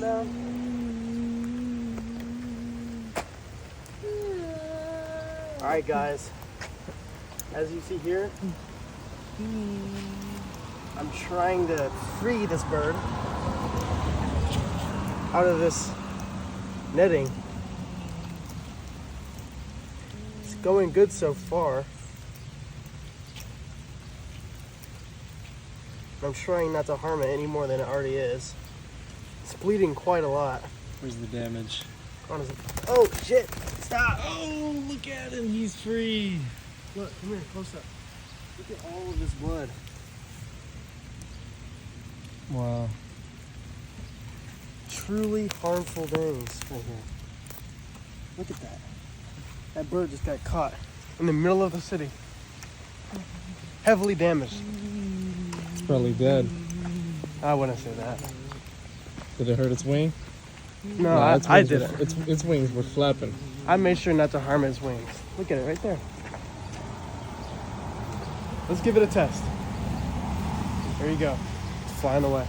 down. Alright guys, as you see here, I'm trying to free this bird out of this netting. It's going good so far. I'm trying not to harm it any more than it already is. It's bleeding quite a lot. Where's the damage? Oh shit! Stop! Oh, look at him, he's free. Look, come here, close up. Look at all of this blood. Wow. Truly harmful things right here. Look at that. That bird just got caught in the middle of the city. Heavily damaged. It's probably dead. I wouldn't say that. Did it hurt its wing? No, its I wings didn't. Its wings were flapping. I made sure not to harm its wings. Look at it right there. Let's give it a test. There you go. It's flying away.